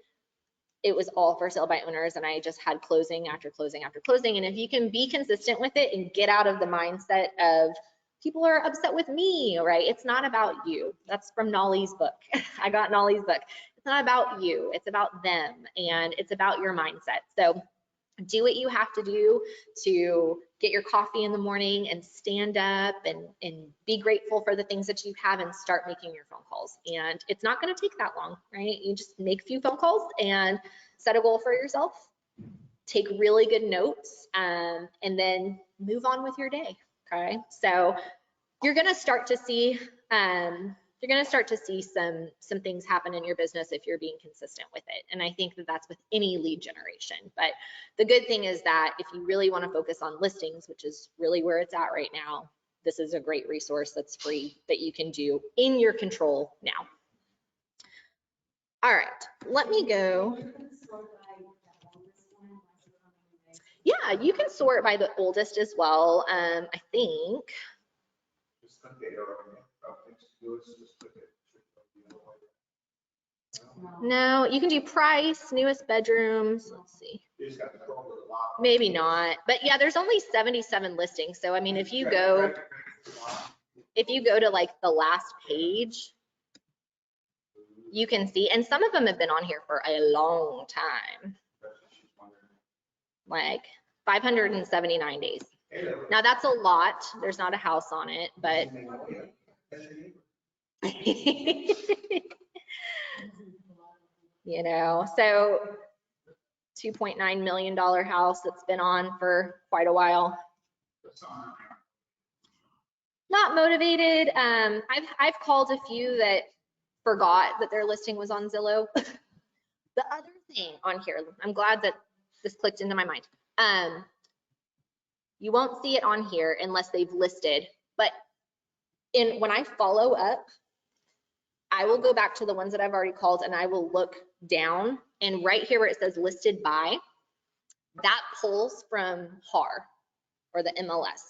It was all for sale by owners, and I just had closing after closing after closing. And if you can be consistent with it and get out of the mindset of people are upset with me, right? It's not about you. That's from Nolly's book. I got Nolly's book. It's not about you. It's about them, and it's about your mindset. So do what you have to do to get your coffee in the morning and stand up and be grateful for the things that you have and start making your phone calls. And it's not going to take that long, right? You just make a few phone calls and set a goal for yourself, take really good notes, and then move on with your day. Okay. So you're going to start to see, some things happen in your business if you're being consistent with it. And I think that that's with any lead generation. But the good thing is that if you really want to focus on listings, which is really where it's at right now, this is a great resource that's free that you can do in your control now. All right, let me go. Yeah, you can sort by the oldest as well. I think. No, you can do price, newest bedrooms. Let's see. Maybe not, but yeah, there's only 77 listings. So I mean, if you go to like the last page, you can see, and some of them have been on here for a long time, like 579 days. Now that's a lot. There's not a house on it, but you know, so $2.9 million house that's been on for quite a while. Not motivated. I've called a few that forgot that their listing was on Zillow. The other thing on here, I'm glad that this clicked into my mind. You won't see it on here unless they've listed, but when I follow up, I will go back to the ones that I've already called and I will look down, and right here where it says listed by, that pulls from HAR or the MLS.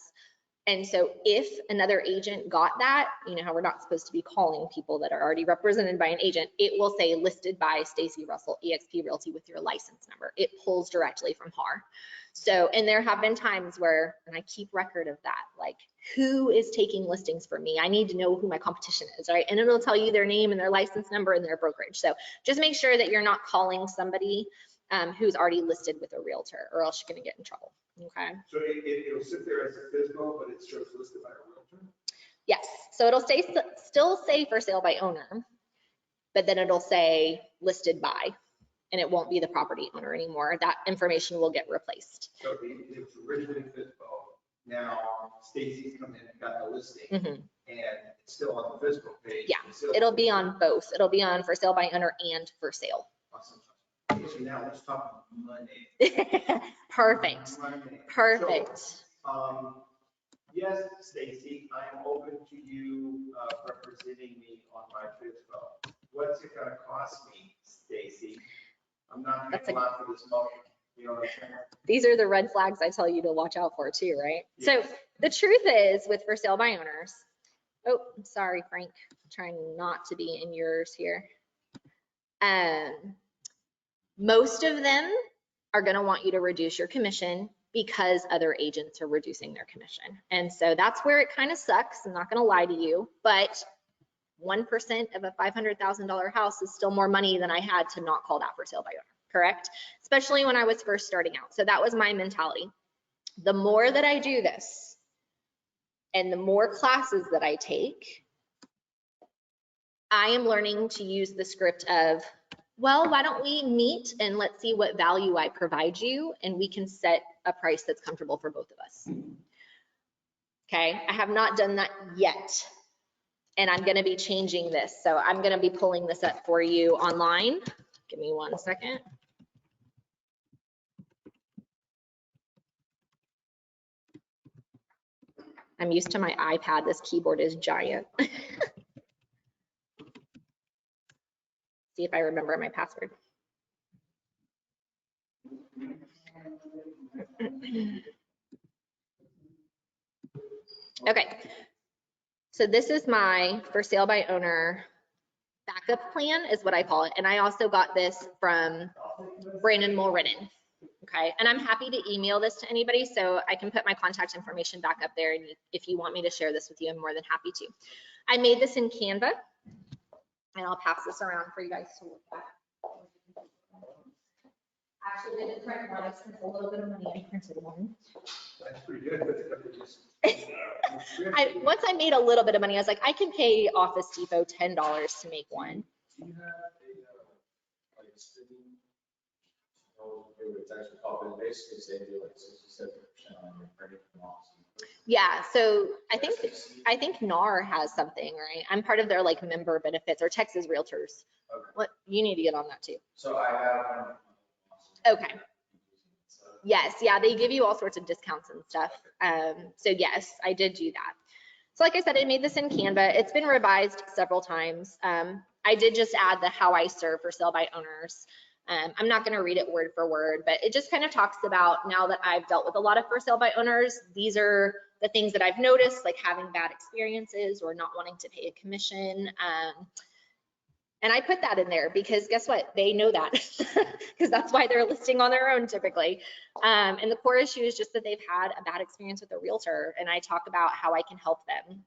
And so if another agent got that, you know how we're not supposed to be calling people that are already represented by an agent, it will say listed by Staci Russell, eXp Realty with your license number. It pulls directly from HAR. So, and there have been times where, and I keep record of that, like who is taking listings for me? I need to know who my competition is, right? And it'll tell you their name and their license number and their brokerage. So just make sure that you're not calling somebody who's already listed with a realtor, or else you're gonna get in trouble, okay? So it'll sit there as a FSBO, but it shows listed by a realtor? Yes, so it'll still say for sale by owner, but then it'll say listed by, and it won't be the property owner anymore. That information will get replaced. So it was originally FSBO, now Staci's come in and got the listing, Mhm. and it's still on the FSBO page. Yeah, it'll be on both. It'll be on for sale by owner and for sale. Awesome. Okay, so now let's talk money. Perfect, Money. perfect. So, yes, Staci, I am open to you representing me on my FSBO. What's it gonna cost me, Staci? I'm not paying a lot for this money, you know what I'm saying? These are the red flags I tell you to watch out for too, right? So the truth is with for sale by owners, oh, sorry, Frank, I'm trying not to be in yours here. Most of them are going to want you to reduce your commission because other agents are reducing their commission. And so that's where it kind of sucks. I'm not going to lie to you, but 1% of a $500,000 house is still more money than I had to not call that for sale by owner, correct? Especially when I was first starting out. So that was my mentality. The more that I do this and the more classes that I take, I am learning to use the script of, well, why don't we meet and let's see what value I provide you, and we can set a price that's comfortable for both of us. Okay, I have not done that yet, and I'm going to be changing this. So I'm going to be pulling this up for you online. Give me 1 second. I'm used to my iPad. This keyboard is giant. See if I remember my password. Okay, so this is my for sale by owner backup plan is what I call it. And I also got this from Brandon Mulridden. Okay, and I'm happy to email this to anybody, so I can put my contact information back up there. And if you want me to share this with you, I'm more than happy to. I made this in Canva, and I'll pass this around for you guys to look at. Actually, didn't print one. I spent a little bit of money and printed one. That's pretty good. Once I made a little bit of money, I was like, I can pay Office Depot $10 to make one. Do you have a, like, spending, it's actually called, basically say do like 67% on your credit and loss. Yeah, so I think NAR has something, right? I'm part of their like member benefits, or Texas Realtors. Okay. What, you need to get on that too. So I have one. Okay. Yes, yeah, they give you all sorts of discounts and stuff. So yes, I did do that. So like I said, I made this in Canva. It's been revised several times. I did just add the how I serve for sale by owners. I'm not going to read it word for word, but it just kind of talks about, now that I've dealt with a lot of for sale by owners, these are the things that I've noticed, like having bad experiences or not wanting to pay a commission. And I put that in there because guess what? They know that because that's why they're listing on their own typically. And the core issue is just that they've had a bad experience with a realtor, and I talk about how I can help them.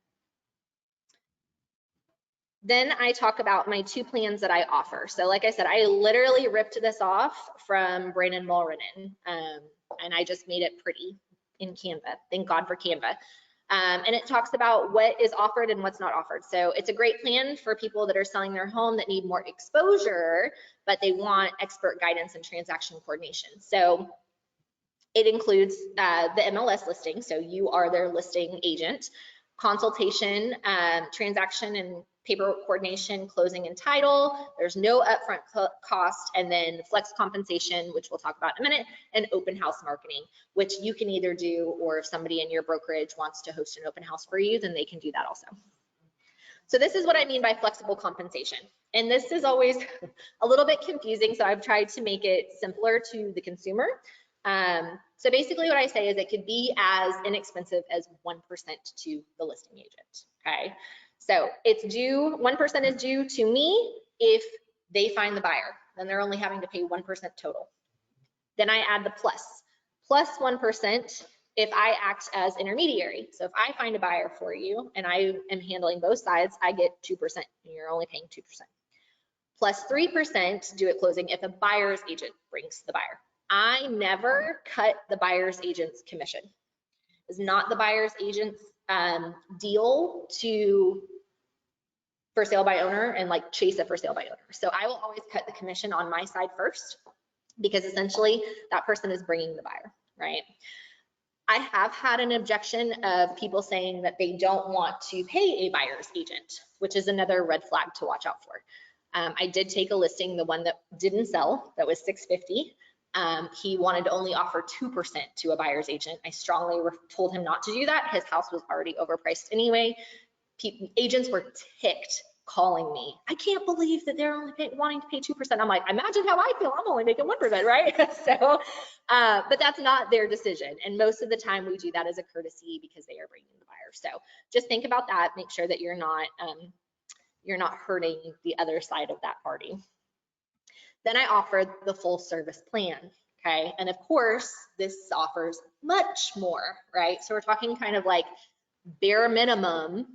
Then I talk about my 2 plans that I offer. So like I said, I literally ripped this off from Brandon Mulrenin, and I just made it pretty in Canva. Thank God for Canva. And it talks about what is offered and what's not offered. So it's a great plan for people that are selling their home that need more exposure, but they want expert guidance and transaction coordination. So it includes the MLS listing. So you are their listing agent, consultation, transaction and paperwork coordination, closing and title. There's no upfront cost, and then flex compensation, which we'll talk about in a minute, and open house marketing, which you can either do, or if somebody in your brokerage wants to host an open house for you, then they can do that also. So this is what I mean by flexible compensation. And this is always a little bit confusing, so I've tried to make it simpler to the consumer. So basically what I say is it could be as inexpensive as 1% to the listing agent, okay? So it's due, 1% is due to me if they find the buyer, then they're only having to pay 1% total. Then I add the plus 1% if I act as intermediary. So if I find a buyer for you and I am handling both sides, I get 2% and you're only paying 2%. Plus 3% due at closing if a buyer's agent brings the buyer. I never cut the buyer's agent's commission. It's not the buyer's agent's deal to for sale by owner and like chase it for sale by owner. So I will always cut the commission on my side first, because essentially that person is bringing the buyer, right? I have had an objection of people saying that they don't want to pay a buyer's agent, which is another red flag to watch out for. I did take a listing, the one that didn't sell, that was $650. He wanted to only offer 2% to a buyer's agent. I strongly told him not to do that. His house was already overpriced anyway. Agents were ticked calling me. I can't believe that they're only wanting to pay 2%. I'm like, imagine how I feel. I'm only making 1%, right? So, but that's not their decision. And most of the time we do that as a courtesy because they are bringing the buyer. So just think about that. Make sure that you're not hurting the other side of that party. Then I offered the full service plan. Okay. And of course, this offers much more, right? So we're talking kind of like bare minimum.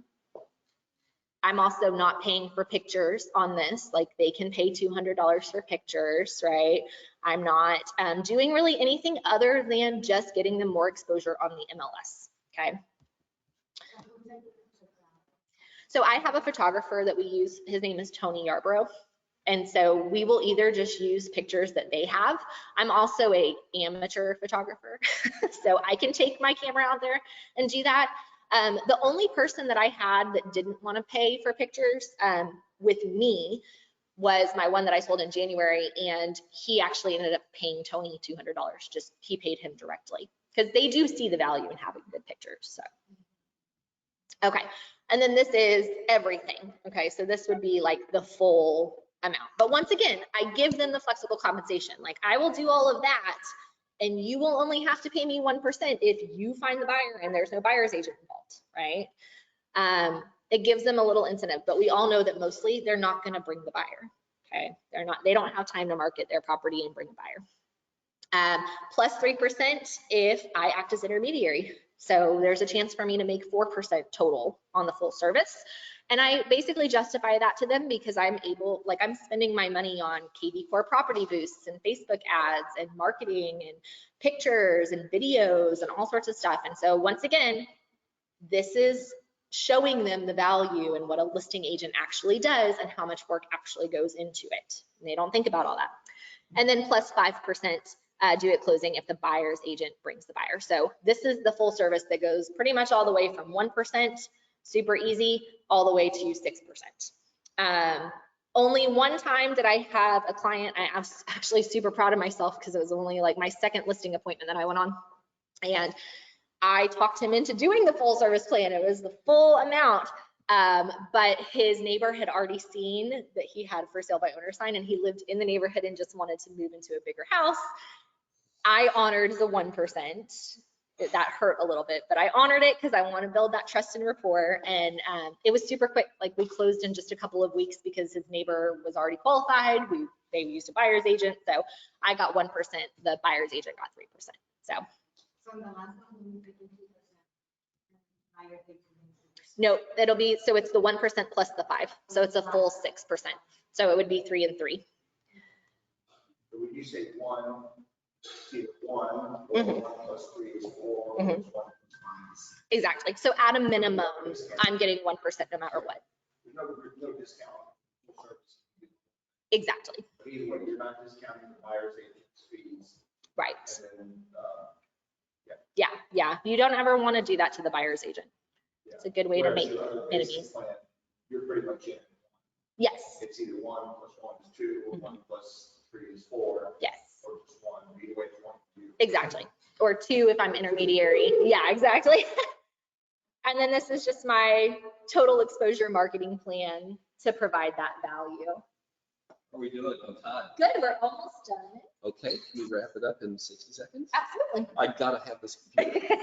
I'm also not paying for pictures on this. Like they can pay $200 for pictures, right? I'm not doing really anything other than just getting them more exposure on the MLS, okay? So I have a photographer that we use. His name is Tony Yarbrough. And so we will either just use pictures that they have. I'm also an amateur photographer, so I can take my camera out there and do that. The only person that I had that didn't want to pay for pictures with me was my one that I sold in January, and he actually ended up paying Tony $200. Just he paid him directly because they do see the value in having good pictures. So, okay, and then this is everything. Okay, so this would be like the full amount. But once again, I give them the flexible compensation. Like I will do all of that, and you will only have to pay me 1% if you find the buyer and there's no buyer's agent involved, right? It gives them a little incentive, but we all know that mostly they're not going to bring the buyer. Okay, they don't have time to market their property and bring a buyer. Plus 3% if I act as intermediary. So there's a chance for me to make 4% total on the full service. And I basically justify that to them because I'm spending my money on KV Core property boosts and Facebook ads and marketing and pictures and videos and all sorts of stuff. And so once again, this is showing them the value and what a listing agent actually does and how much work actually goes into it. And they don't think about all that. And then plus 5% due at closing if the buyer's agent brings the buyer. So this is the full service that goes pretty much all the way from 1%, super easy, all the way to 6%. Only one time did I have a client, I was actually super proud of myself because it was only like my second listing appointment that I went on. And I talked him into doing the full service plan. It was the full amount. But his neighbor had already seen that he had for sale by owner sign, and he lived in the neighborhood and just wanted to move into a bigger house. I honored the 1%. That hurt a little bit, but I honored it because I want to build that trust and rapport. And it was super quick. Like we closed in just a couple of weeks because his neighbor was already qualified. They used a buyer's agent. So I got 1%. The buyer's agent got 3%. So. No, it'll be, so it's the 1% plus the 5. So it's a full 6%. So it would be 3 and 3. But when you say one, it's either one, or Mhm. 1 plus 3 is 4, or Mhm. it's 1 plus 9 is. Exactly. So at a minimum, I'm getting 1% no matter what. There's no discount. No service. Exactly. But either way, you're not discounting the buyer's agent's fees. Right. And then, Yeah. You don't ever want to do that to the buyer's agent. yeah. It's a good way to Whereas make your other basic enemies. plan, you're pretty much in. Yes. It's either 1 plus 1 is 2, or 1 plus 3 is 4, Yes. or just 1. Either way, it's 1 for you. Exactly. Or 2 if I'm intermediary. Yeah, exactly. And then this is just my total exposure marketing plan to provide that value. Are we doing it on time? Good, we're almost done. Okay, can we wrap it up in 60 seconds? Absolutely. I gotta have this computer.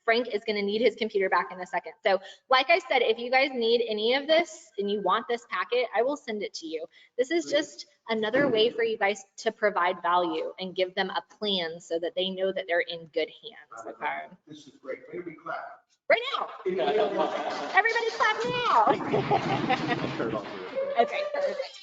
Frank is going to need his computer back in a second. So like I said, if you guys need any of this and you want this packet, I will send it to you. This is just another way for you guys to provide value and give them a plan so that they know that they're in good hands. Okay. This is great. Maybe we clap. Right now. Everybody clap now. I'll turn it off. Okay, perfect.